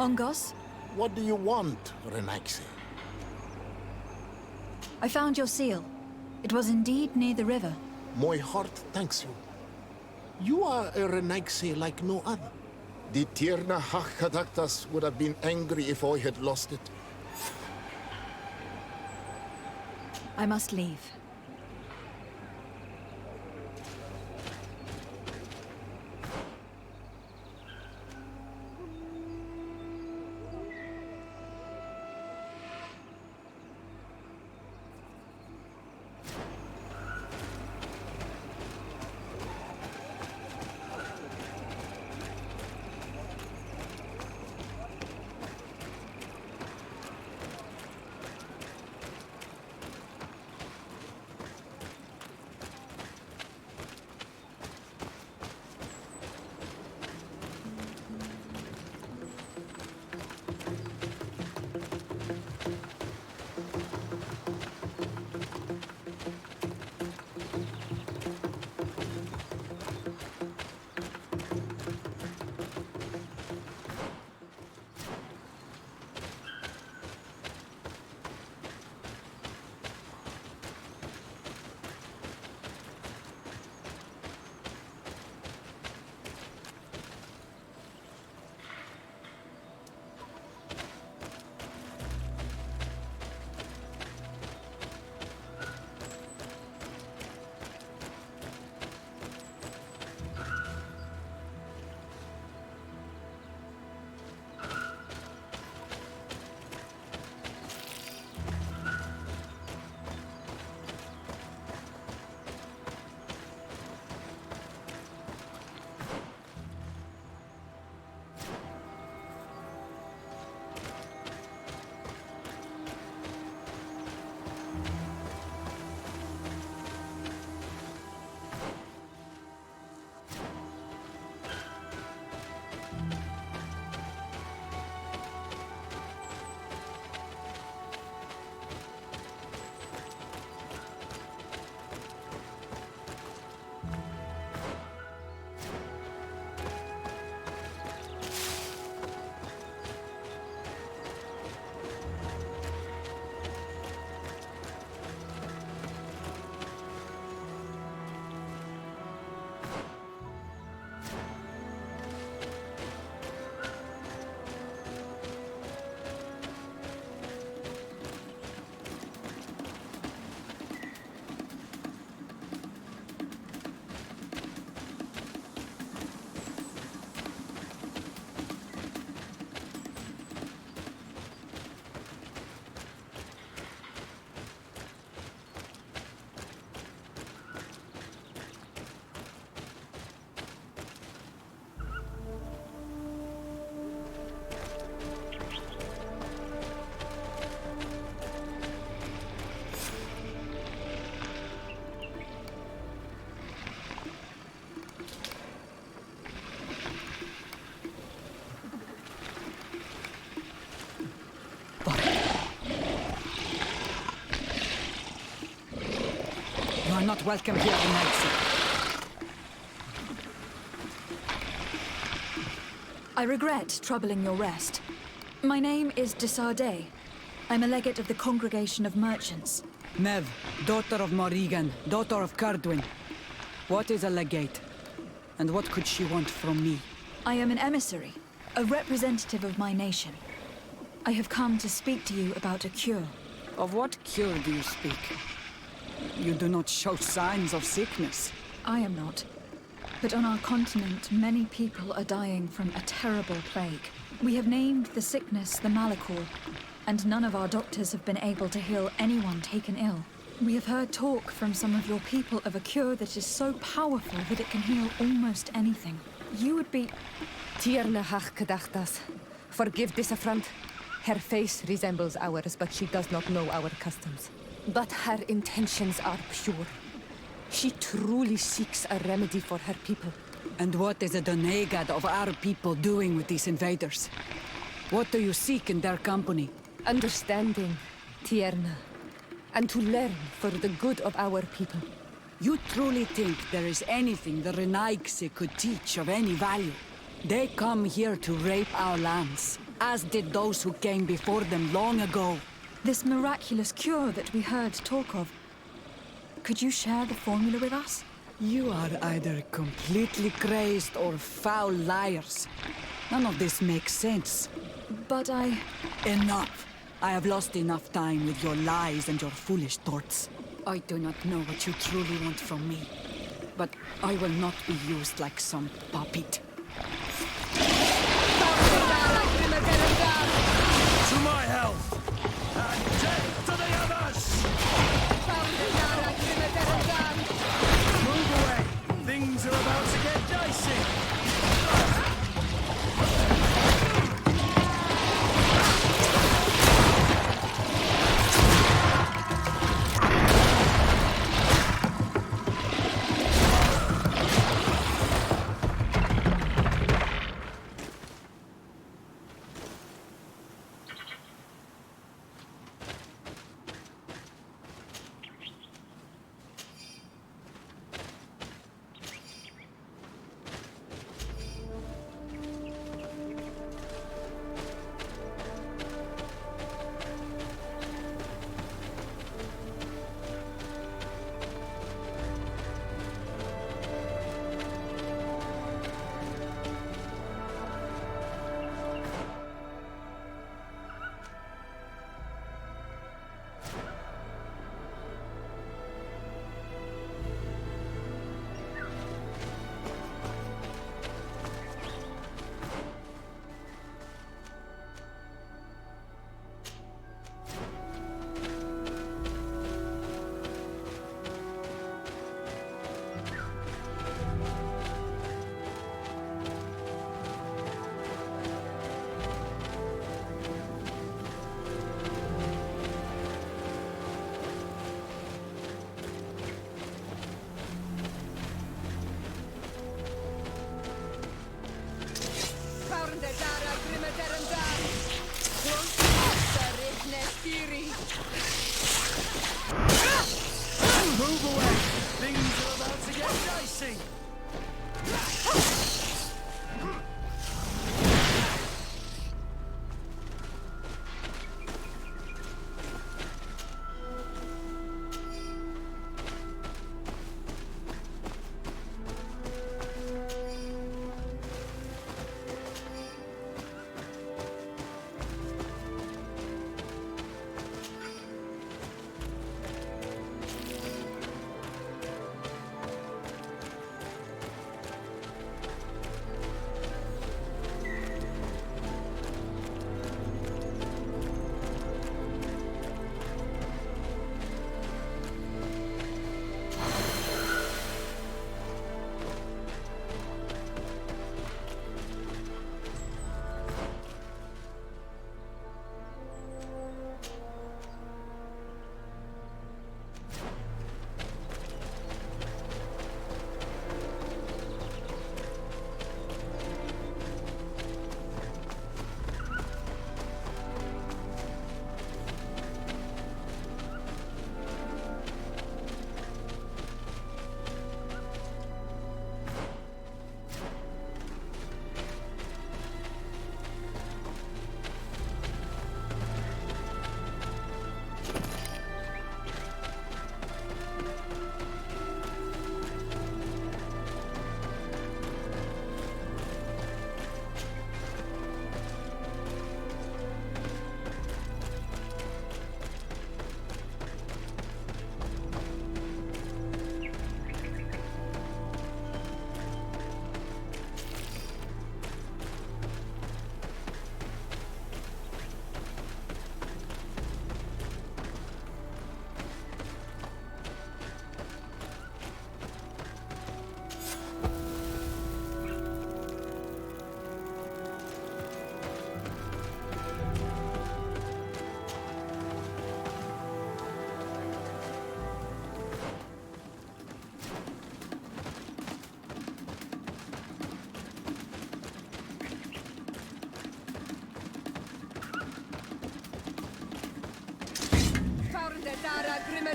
Ongos? What do you want, Renaxi? I found your seal. It was indeed near the river. My heart thanks you. You are a Renaxi like no other. The Tirna Hakadaktas would have been angry if I had lost it. I must leave. You are not welcome here in Nazi. I regret troubling your rest. My name is de Sardet. I'm a legate of the Congregation of Merchants. Mev, daughter of Morrigan, daughter of Cardwin. What is a legate? And what could she want from me? I am an emissary, a representative of my nation. I have come to speak to you about a cure. Of what cure do you speak? You do not show signs of sickness. I am not. But on our continent, many people are dying from a terrible plague. We have named the sickness the Malachor, and none of our doctors have been able to heal anyone taken ill. We have heard talk from some of your people of a cure that is so powerful that it can heal almost anything. You would be... Tierna hach kadachtas. Forgive this affront. Her face resembles ours, but she does not know our customs. But her intentions are pure. She truly seeks a remedy for her people. And what is the Donegad of our people doing with these invaders? What do you seek in their company? Understanding, Tierna, and to learn for the good of our people. You truly think there is anything the Renaigse could teach of any value? They come here to rape our lands, as did those who came before them long ago. This miraculous cure that we heard talk of. Could you share the formula with us? You are either completely crazed or foul liars. None of this makes sense. But I... Enough! I have lost enough time with your lies and your foolish thoughts. I do not know what you truly want from me, but I will not be used like some puppet. To my health! And death to the others! Move away! Things are about to get dicey!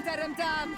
Terimtam!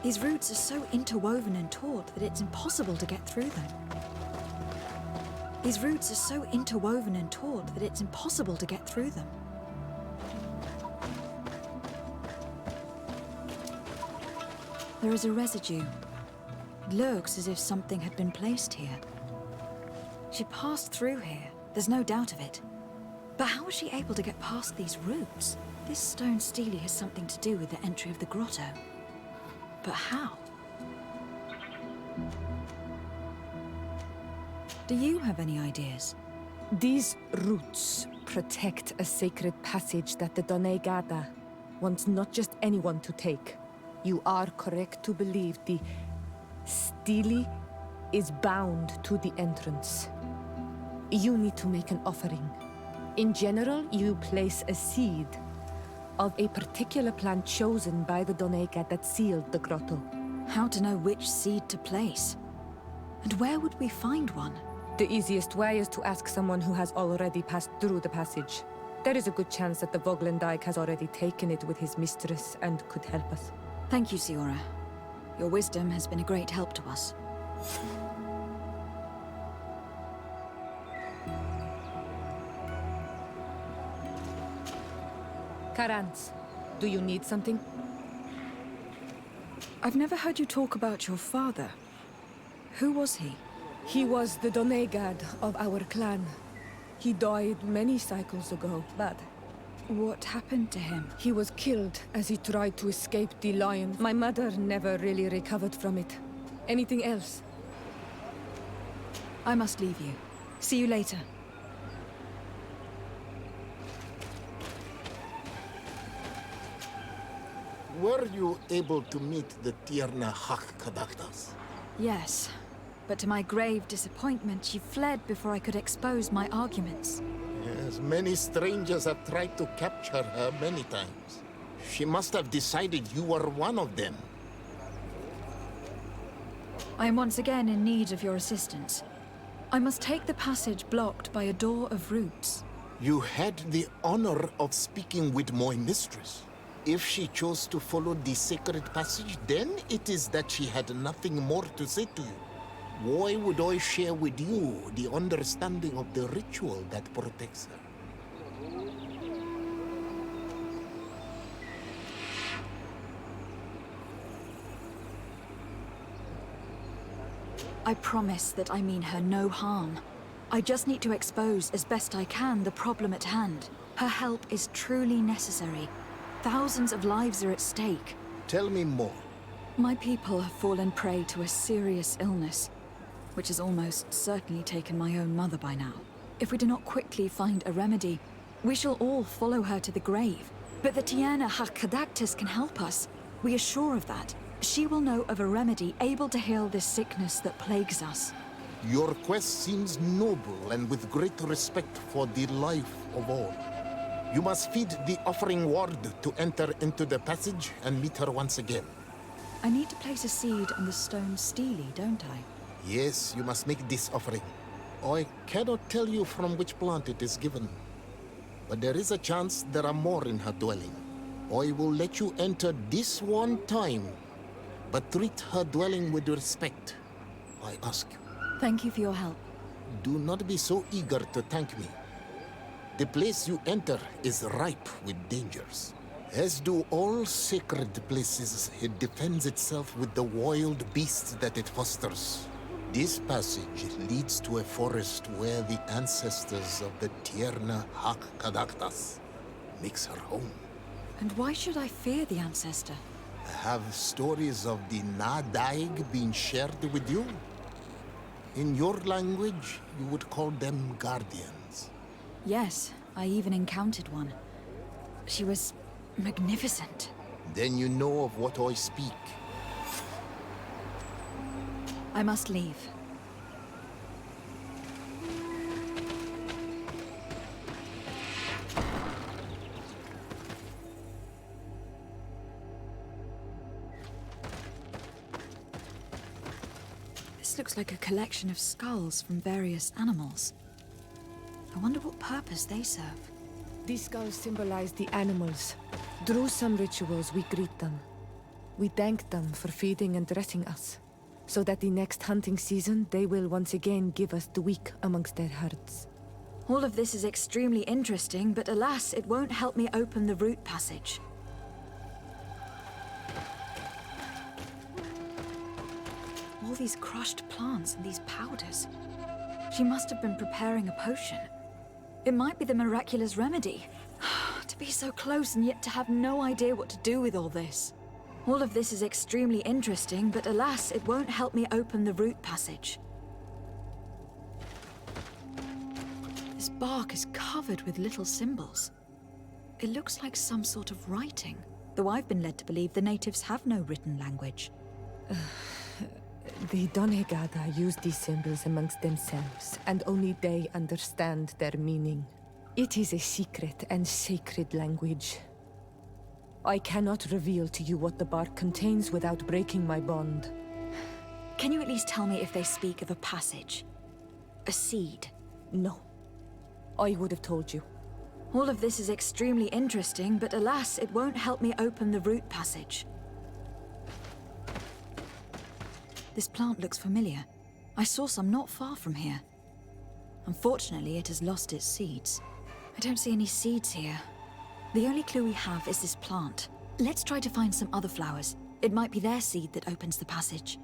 These roots are so interwoven and taut that it's impossible to get through them. These roots are so interwoven and taut that it's impossible to get through them. There is a residue. It looks as if something had been placed here. She passed through here, there's no doubt of it. But how was she able to get past these roots? This stone stele has something to do with the entry of the grotto. But how? Do you have any ideas? These roots protect a sacred passage that the Donegada wants not just anyone to take. You are correct to believe the stele is bound to the entrance. You need to make an offering. In general, you place a seed of a particular plant chosen by the Donega that sealed the grotto. How to know which seed to place? And where would we find one? The easiest way is to ask someone who has already passed through the passage. There is a good chance that the Voglendike has already taken it with his mistress and could help us. Thank you, Siora. Your wisdom has been a great help to us. Karans, do you need something? I've never heard you talk about your father. Who was he? He was the Donegad of our clan. He died many cycles ago, but What happened to him? he was killed as he tried to escape the lion. My mother never really recovered from it. Anything else? I must leave you. See you later. Were you able to meet the Tierna Hakkadaktas? Yes, but to my grave disappointment, she fled before I could expose my arguments. Yes, many strangers have tried to capture her many times. She must have decided you were one of them. I am once again in need of your assistance. I must take the passage blocked by a door of roots. You had the honor of speaking with my mistress. If she chose to follow the sacred passage, then it is that she had nothing more to say to you. Why would I share with you the understanding of the ritual that protects her? I promise that I mean her no harm. I just need to expose as best I can the problem at hand. Her help is truly necessary. Thousands of lives are at stake. Tell me more. My people have fallen prey to a serious illness, which has almost certainly taken my own mother by now. If we do not quickly find a remedy, we shall all follow her to the grave. But the Tiana Hakkadaktas can help us. We are sure of that. She will know of a remedy able to heal this sickness that plagues us. Your quest seems noble and with great respect for the life of all. You must feed the offering ward to enter into the passage and meet her once again. I need to place a seed on the stone stele, don't I? Yes, you must make this offering. I cannot tell you from which plant it is given, but there is a chance there are more in her dwelling. I will let you enter this one time, but treat her dwelling with respect, I ask you. Thank you for your help. Do not be so eager to thank me. The place you enter is ripe with dangers. As do all sacred places, it defends itself with the wild beasts that it fosters. This passage leads to a forest where the ancestors of the Tierna Hak Kadaktas makes her home. And why should I fear the ancestor? Have stories of the Nadaig been shared with you? In your language, you would call them guardians. Yes, I even encountered one. She was magnificent. Then you know of what I speak. I must leave. This looks like a collection of skulls from various animals. I wonder what purpose they serve. These skulls symbolize the animals. Through some rituals, we greet them. We thank them for feeding and dressing us, so that the next hunting season, they will once again give us the weak amongst their herds. All of this is extremely interesting, but alas, it won't help me open the root passage. All these crushed plants and these powders. She must have been preparing a potion. It might be the miraculous remedy. To be so close and yet to have no idea what to do with all this. All of this is extremely interesting, but alas, it won't help me open the root passage. This bark is covered with little symbols. It looks like some sort of writing, though I've been led to believe the natives have no written language. The Donegada use these symbols amongst themselves, and only they understand their meaning. It is a secret and sacred language. I cannot reveal to you what the bark contains without breaking my bond. Can you at least tell me if they speak of a passage? A seed? No. I would have told you. All of this is extremely interesting, but alas, it won't help me open the root passage. This plant looks familiar. I saw some not far from here. Unfortunately, it has lost its seeds. I don't see any seeds here. The only clue we have is this plant. Let's try to find some other flowers. It might be their seed that opens the passage.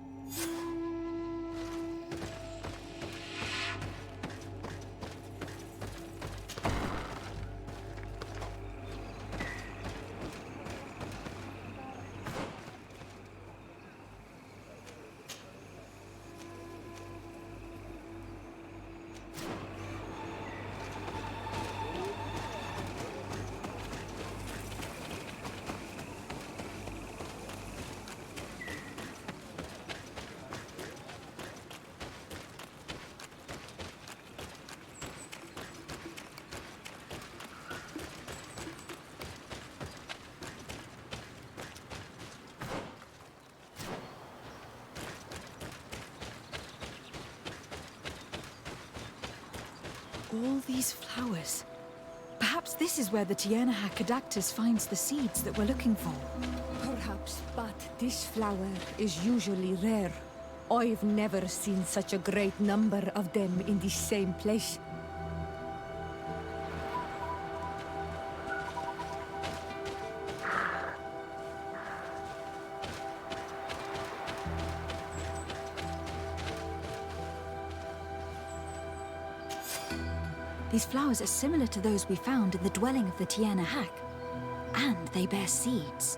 All these flowers. Perhaps this is where the Tiernaha Kadactus finds the seeds that we're looking for. Perhaps, but this flower is usually rare. I've never seen such a great number of them in the same place. These flowers are similar to those we found in the dwelling of the Tiernaha. And they bear seeds.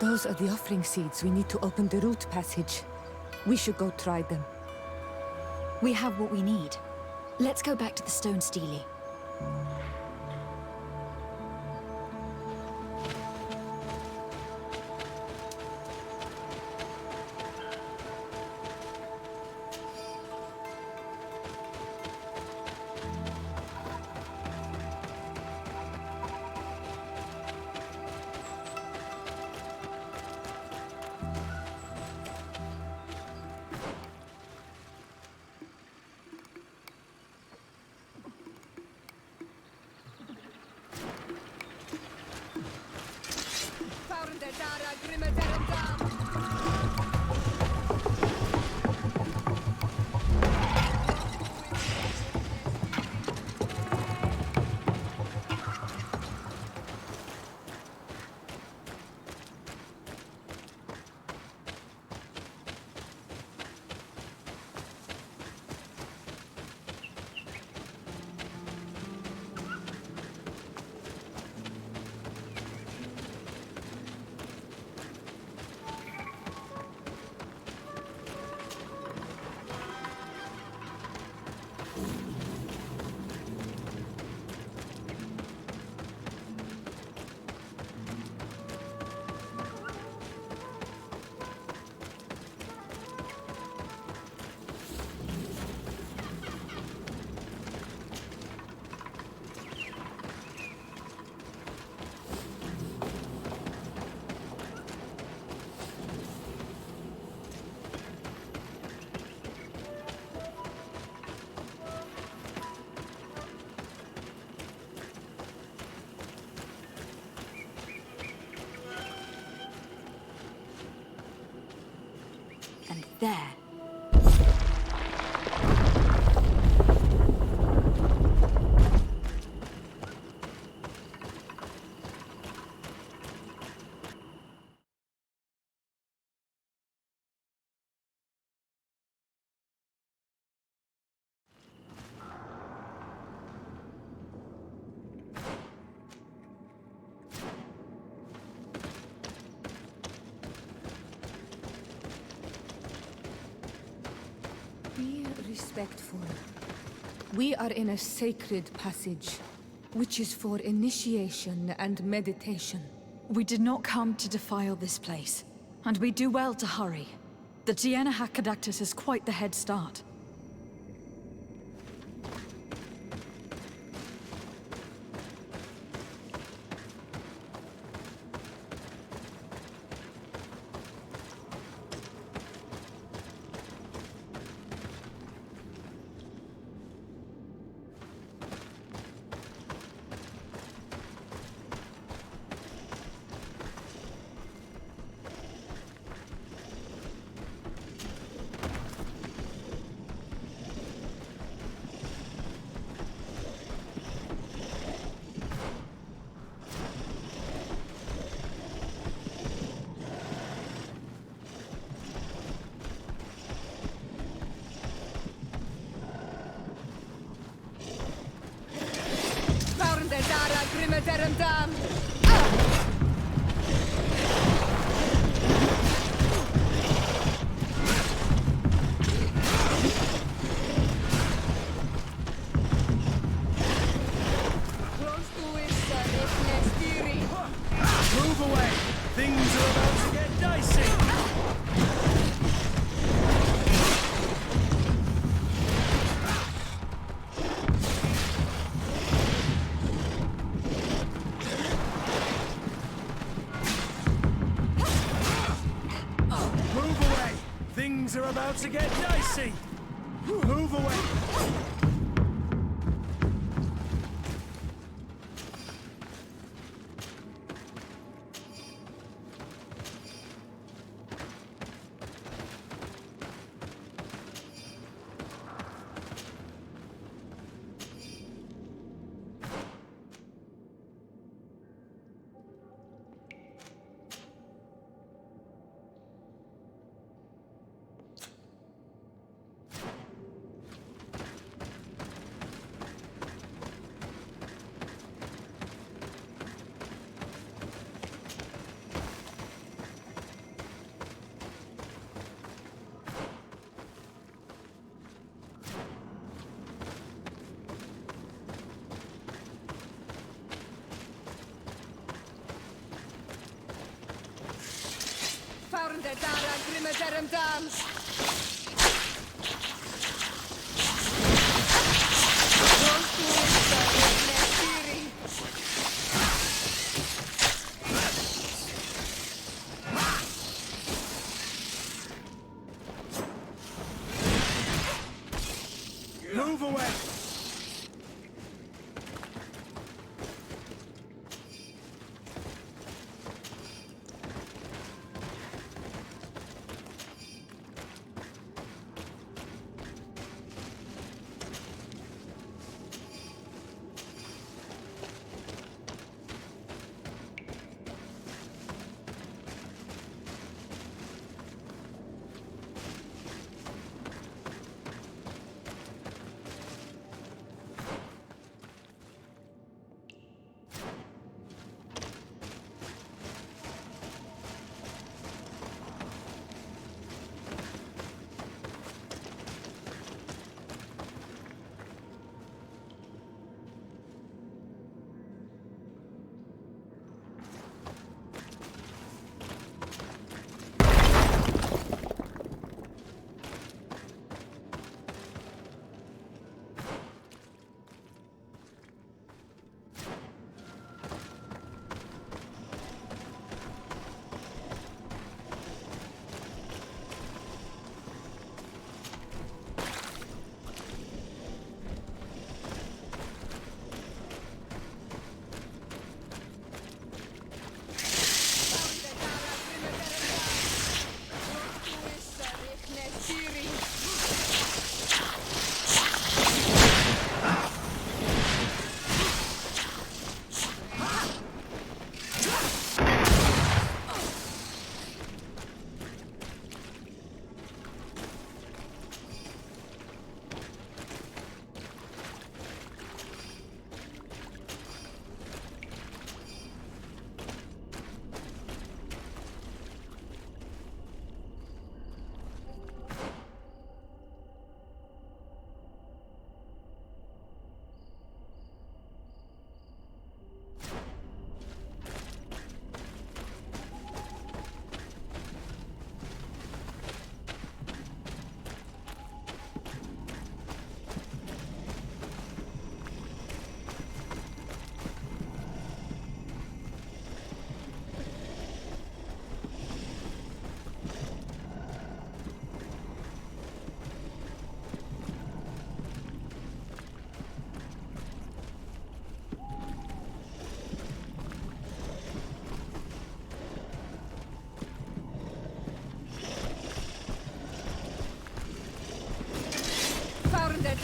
Those are the offering seeds we need to open the root passage. We should go try them. We have what we need. Let's go back to the stone stele. And there... Be respectful. We are in a sacred passage, which is for initiation and meditation. We did not come to defile this place, and we do well to hurry. The Tiana Hakkadactus is quite the head start. Move away! Things are about to get dicey! Move away! Things are about to get dicey! Move away! Farnde dara grimmederem dams! Move away!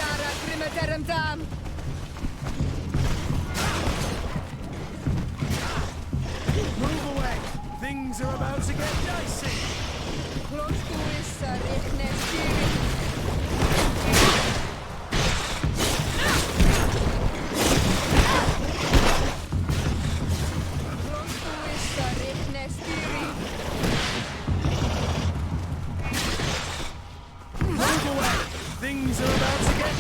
dara grimaderum dam. Move away! Things are about to get dicey! Closcuis rechnestiri. Closcuis rechnestiri. Move away! Things are about to get...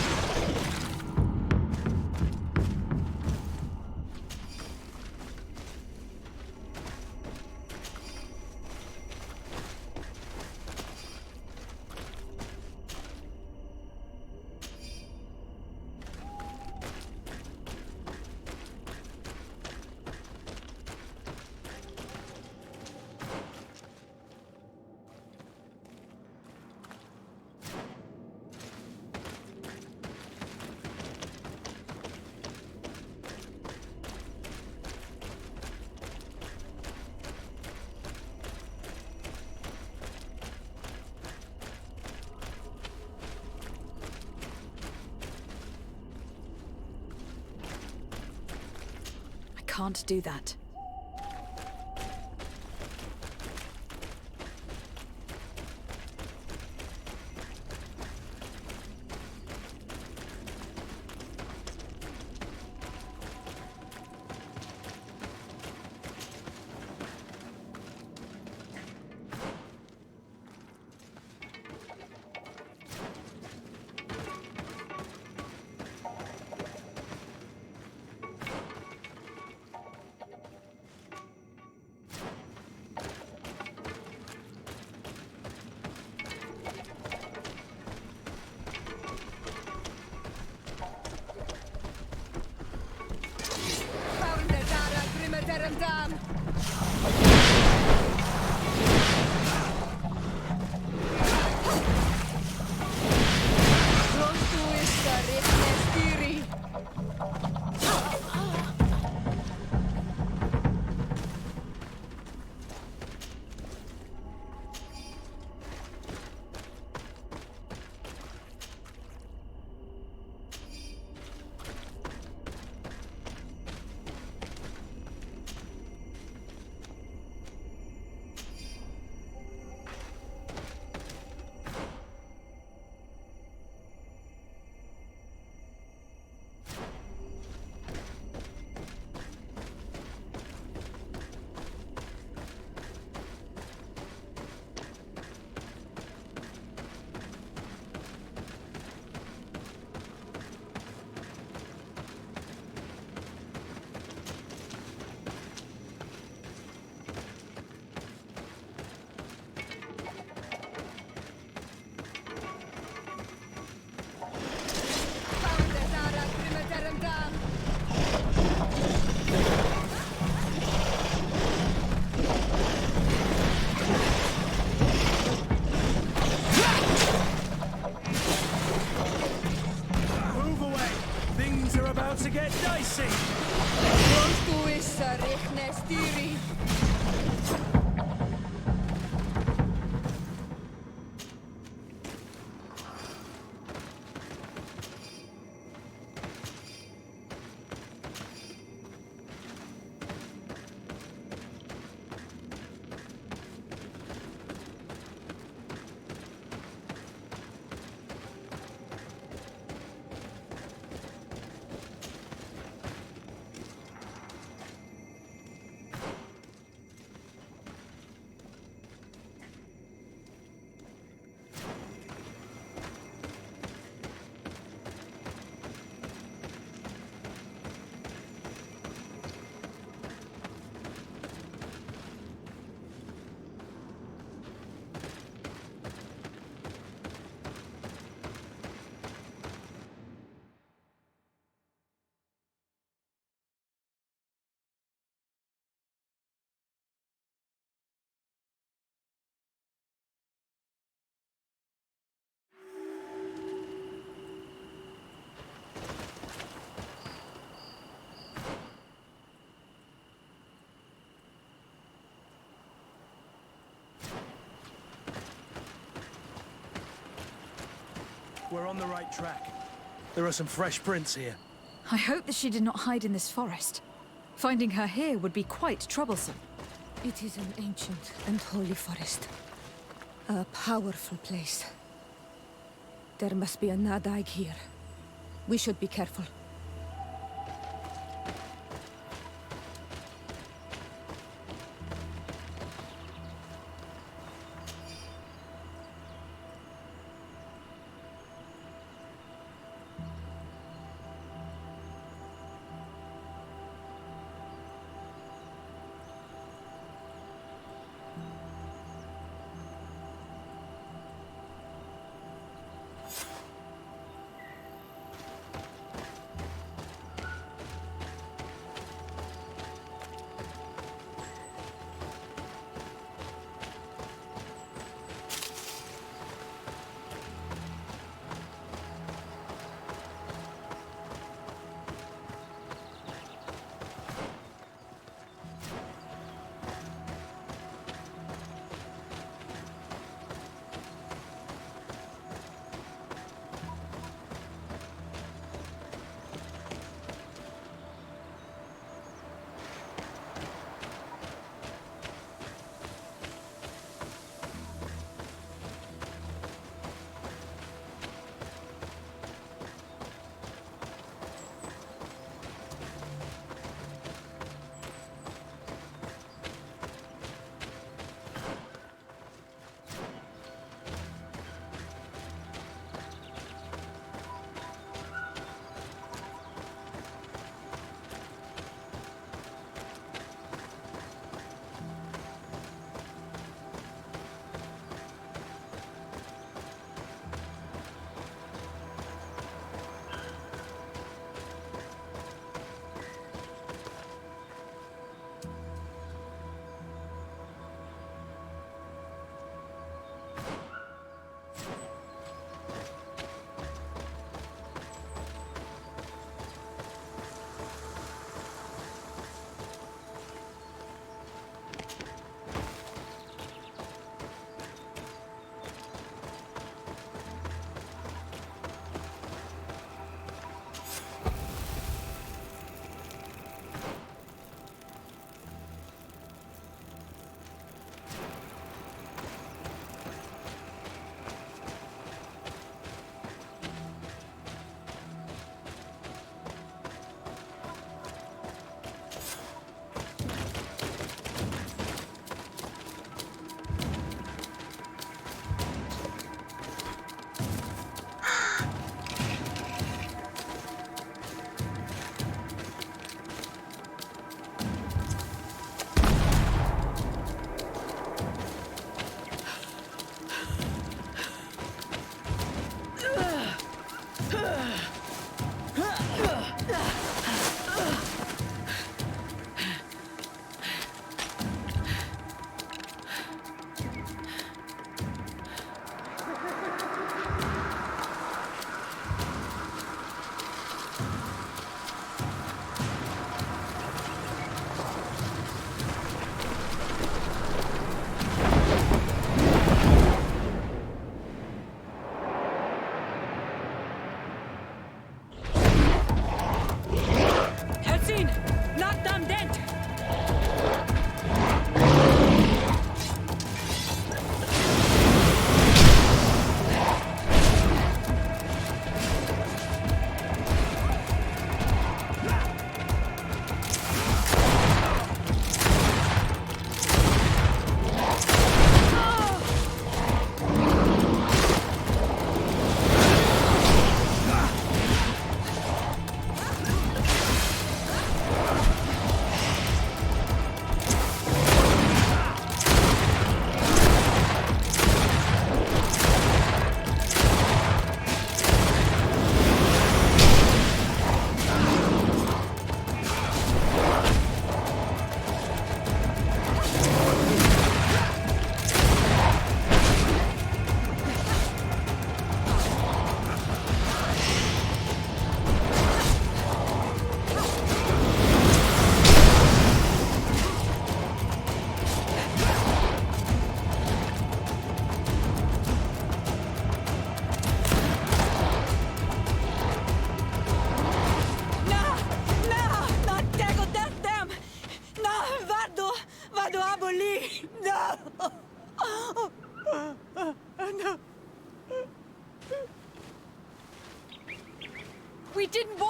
I can't do that. Dam. Closcuis rechnestiri. Move away! Things are about to get dicey! Closcuis rechnestiri. We're on the right track. There are some fresh prints here. I hope that she did not hide in this forest. Finding her here would be quite troublesome. It is an ancient and holy forest. A powerful place. There must be a Nadaig here. We should be careful.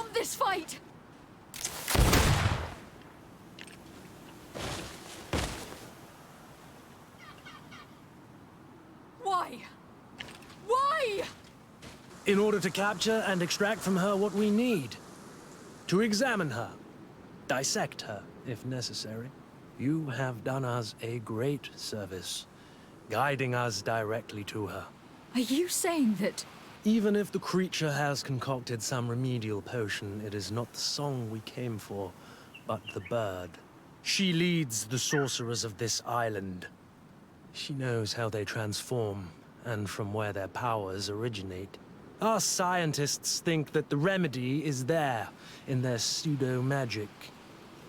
want this fight! Why? Why? In order to capture and extract from her what we need. To examine her. Dissect her, if necessary. You have done us a great service, guiding us directly to her. Are you saying that... Even if the creature has concocted some remedial potion, it is not the song we came for, but the bird. She leads the sorcerers of this island. She knows how they transform, and from where their powers originate. Our scientists think that the remedy is there, in their pseudo-magic,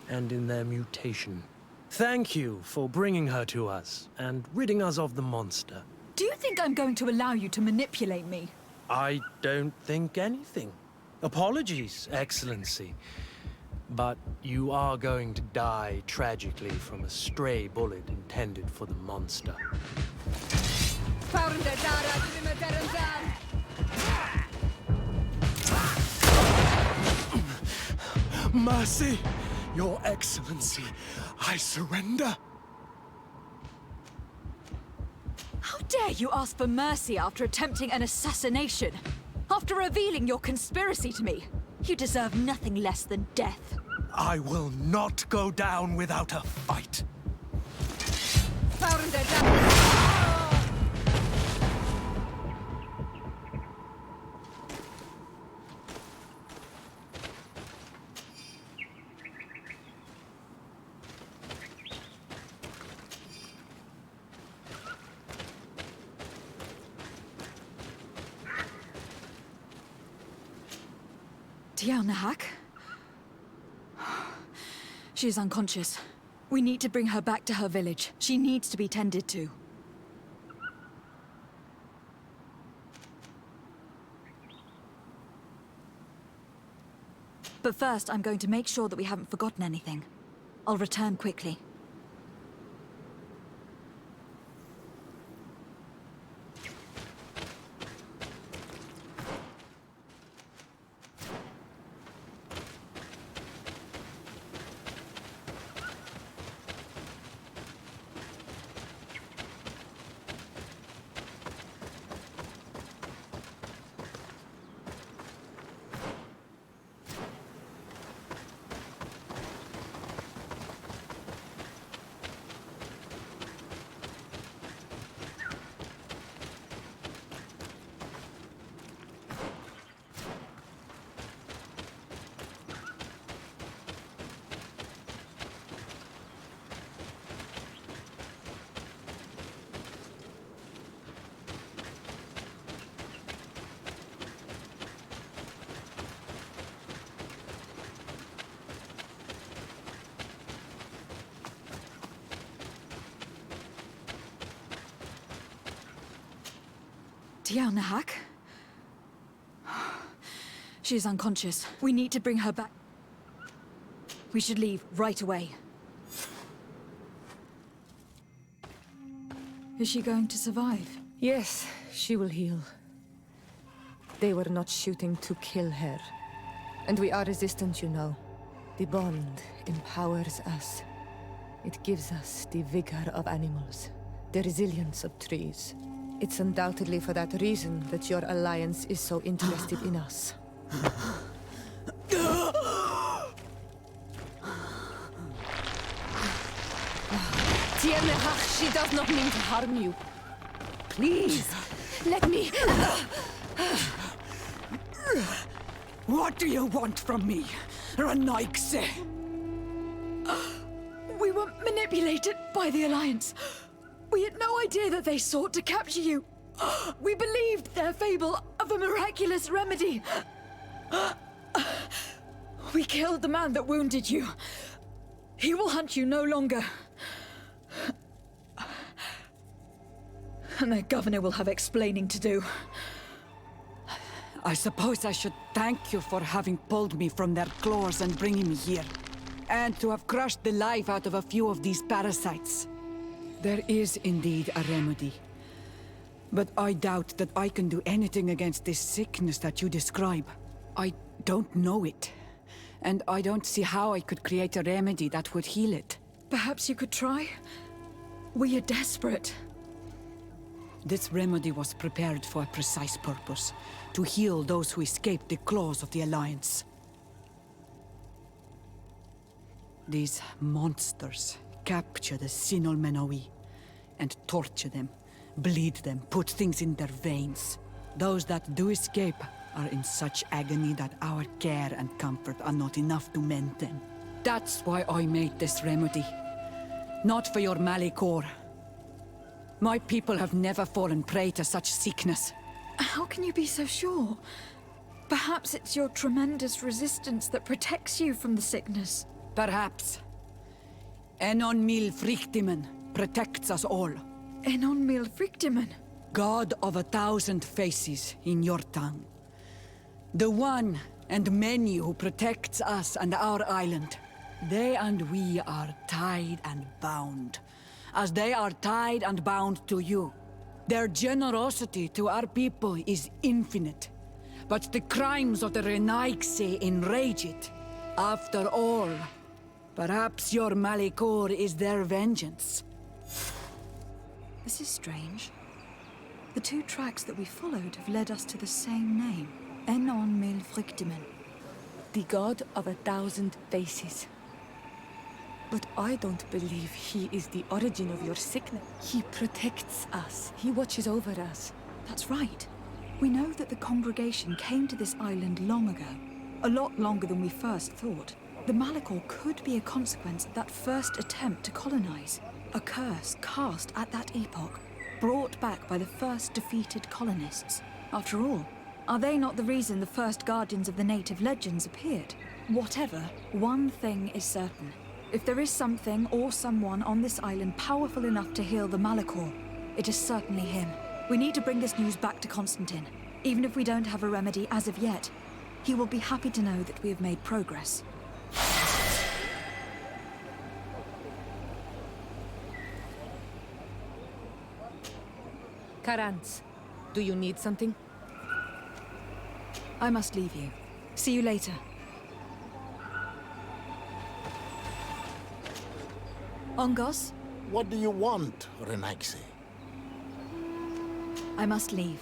and in their mutation. Thank you for bringing her to us, and ridding us of the monster. Do you think I'm going to allow you to manipulate me? I don't think anything. Apologies, Excellency. But you are going to die tragically from a stray bullet intended for the monster. Mercy, Your Excellency, I surrender. How dare you ask for mercy after attempting an assassination? After revealing your conspiracy to me? You deserve nothing less than death. I will not go down without a fight. Nahak? She is unconscious. We need to bring her back to her village. She needs to be tended to. But first, I'm going to make sure that we haven't forgotten anything. I'll return quickly. Nahak? She is unconscious. We need to bring her back. We should leave right away. Is she going to survive? Yes, she will heal. They were not shooting to kill her. And we are resistant, you know. The bond empowers us. It gives us the vigor of animals, the resilience of trees. It's undoubtedly for that reason that your alliance is so interested in us. Tiernehach, she does not mean to harm you. Please, let me... What do you want from me, Ranaikse? We were manipulated by the Alliance. We had no idea that they sought to capture you. We believed their fable of a miraculous remedy. We killed the man that wounded you. He will hunt you no longer. And their governor will have explaining to do. I suppose I should thank you for having pulled me from their claws and bringing me here. And to have crushed the life out of a few of these parasites. There is indeed a remedy. But I doubt that I can do anything against this sickness that you describe. I don't know it. And I don't see how I could create a remedy that would heal it. Perhaps you could try? We are desperate. This remedy was prepared for a precise purpose. To heal those who escaped the claws of the Alliance. These monsters capture the Sinol Menawi and torture them, bleed them, put things in their veins. Those that do escape are in such agony that our care and comfort are not enough to mend them. That's why I made this remedy. Not for your Malikor. My people have never fallen prey to such sickness. How can you be so sure? Perhaps it's your tremendous resistance that protects you from the sickness. Perhaps. Enon Mil Frictimen protects us all. Enon Mil Frictimen. God of 1,000 faces in your tongue. The one and many who protects us and our island. They and we are tied and bound, as they are tied and bound to you. Their generosity to our people is infinite, but the crimes of the Renaigse enrage it. After all, perhaps your Malikor is their vengeance. This is strange. The two tracks that we followed have led us to the same name. Enon Mil Frictimen. The god of 1,000 faces. But I don't believe he is the origin of your sickness. He protects us. He watches over us. That's right. We know that the congregation came to this island long ago. A lot longer than we first thought. The Malikor could be a consequence of that first attempt to colonize. A curse cast at that epoch, brought back by the first defeated colonists. After all, are they not the reason the first guardians of the native legends appeared? Whatever, one thing is certain. If there is something or someone on this island powerful enough to heal the Malikor, it is certainly him. We need to bring this news back to Constantine. Even if we don't have a remedy as of yet, he will be happy to know that we have made progress. Karans, do you need something? I must leave you. See you later. Ongos, What do you want, Renaigse? I must leave.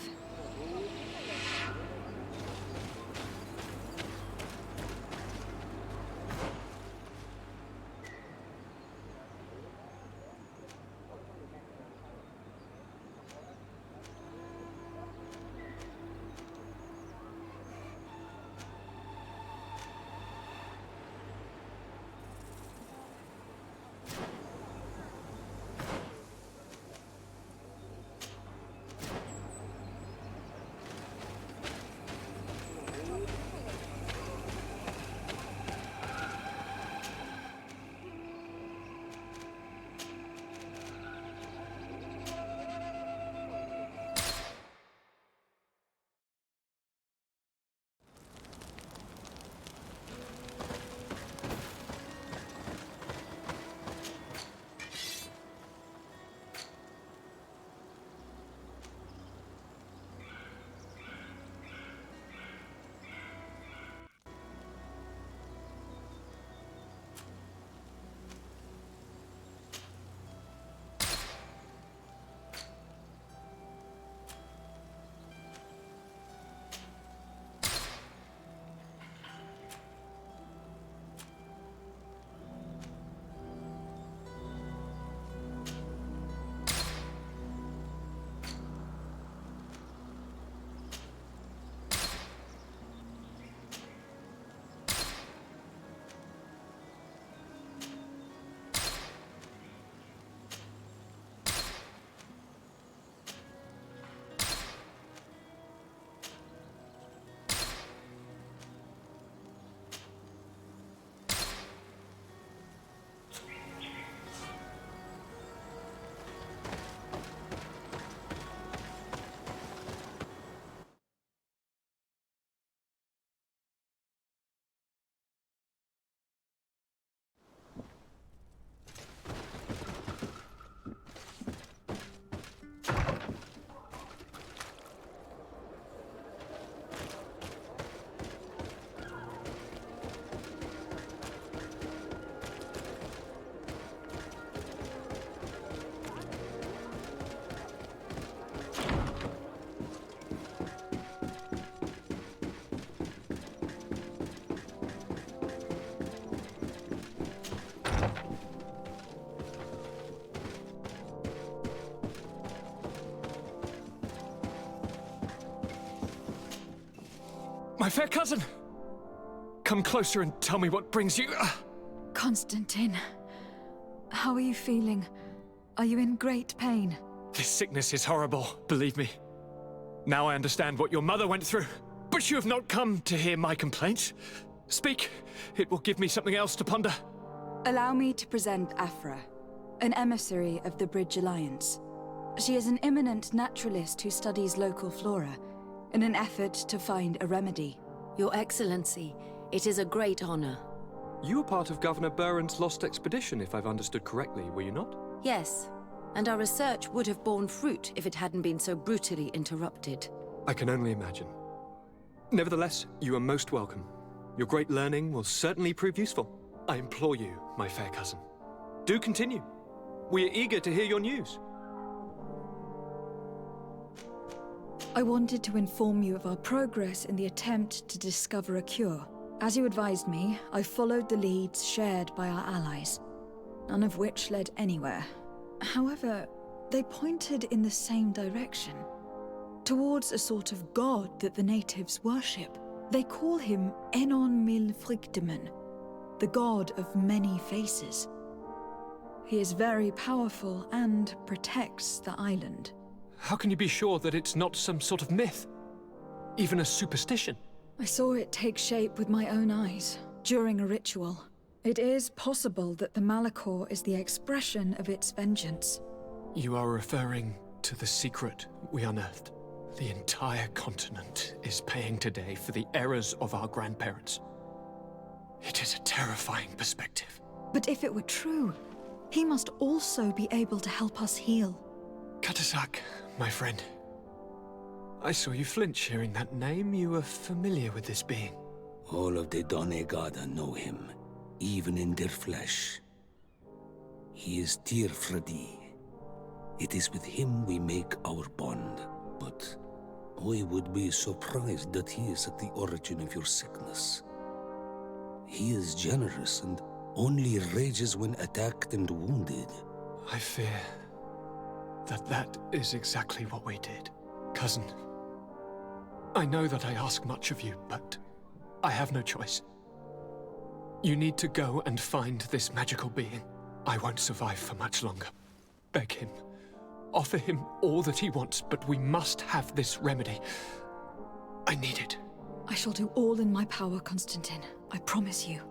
My fair cousin! Come closer and tell me what brings you... Constantine, how are you feeling? Are you in great pain? This sickness is horrible, believe me. Now I understand what your mother went through. But you have not come to hear my complaints. Speak. It will give me something else to ponder. Allow me to present Afra, an emissary of the Bridge Alliance. She is an eminent naturalist who studies local flora in an effort to find a remedy. Your Excellency, it is a great honor. You were part of Governor Buren's lost expedition, if I've understood correctly, were you not? Yes, and our research would have borne fruit if it hadn't been so brutally interrupted. I can only imagine. Nevertheless, you are most welcome. Your great learning will certainly prove useful. I implore you, my fair cousin. Do continue. We are eager to hear your news. I wanted to inform you of our progress in the attempt to discover a cure. As you advised me, I followed the leads shared by our allies, none of which led anywhere. However, they pointed in the same direction, towards a sort of god that the natives worship. They call him Enon Mil Frictimen, the god of many faces. He is very powerful and protects the island. How can you be sure that it's not some sort of myth? Even a superstition? I saw it take shape with my own eyes, during a ritual. It is possible that the Malachor is the expression of its vengeance. You are referring to the secret we unearthed. The entire continent is paying today for the errors of our grandparents. It is a terrifying perspective. But if it were true, he must also be able to help us heal. Katasak, my friend. I saw you flinch hearing that name. You are familiar with this being. All of the Donegada know him, even in their flesh. He is Tirfredi. It is with him we make our bond, but I would be surprised that he is at the origin of your sickness. He is generous and only rages when attacked and wounded. I fear that is exactly what we did. Cousin, I know that I ask much of you, but I have no choice. You need to go and find this magical being. I won't survive for much longer. Beg him. Offer him all that he wants, but we must have this remedy. I need it. I shall do all in my power, Constantine. I promise you.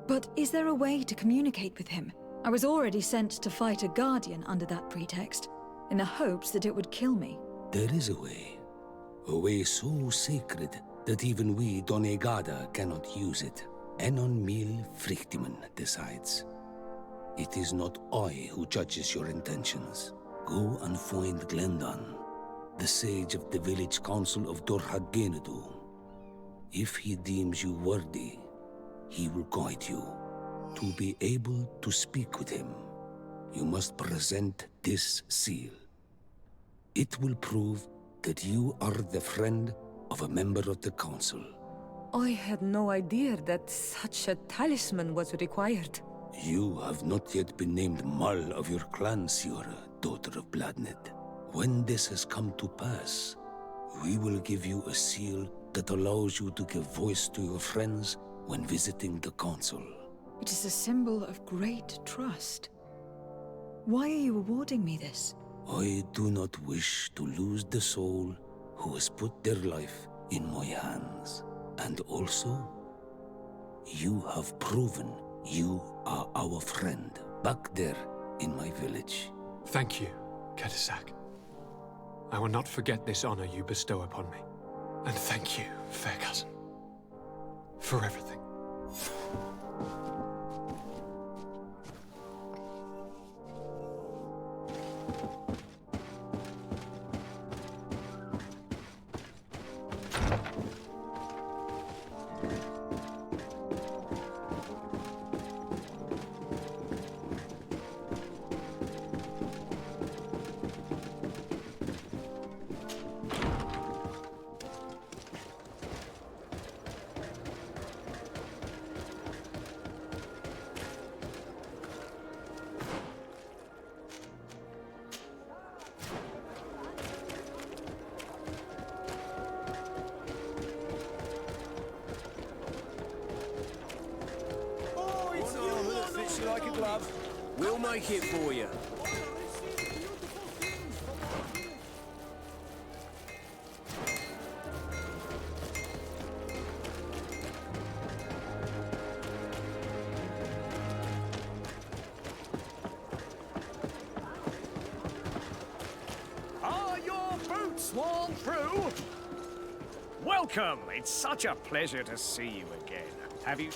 But is there a way to communicate with him? I was already sent to fight a guardian under that pretext, in the hopes that it would kill me. There is a way so sacred that even we Donegada cannot use it. Enon Mil Frictimen decides. It is not I who judges your intentions. Go and find Glendan, the sage of the village council of Dorhagenedu. If he deems you worthy, he will guide you. To be able to speak with him, you must present this seal. It will prove that you are the friend of a member of the council. I had no idea that such a talisman was required. You have not yet been named Mal of your clan, Siora, daughter of Bladned. When this has come to pass, we will give you a seal that allows you to give voice to your friends when visiting the council. It is a symbol of great trust. Why are you awarding me this? I do not wish to lose the soul who has put their life in my hands. And also, you have proven you are our friend back there in my village. Thank you, Katasak. I will not forget this honor you bestow upon me. And thank you, fair cousin, for everything. like a glove. We'll make it for you. Are your boots worn through? Welcome! It's such a pleasure to see you again. Have you...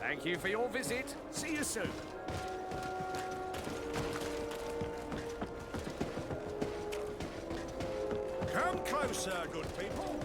Thank you for your visit. See you soon. Come closer, good people.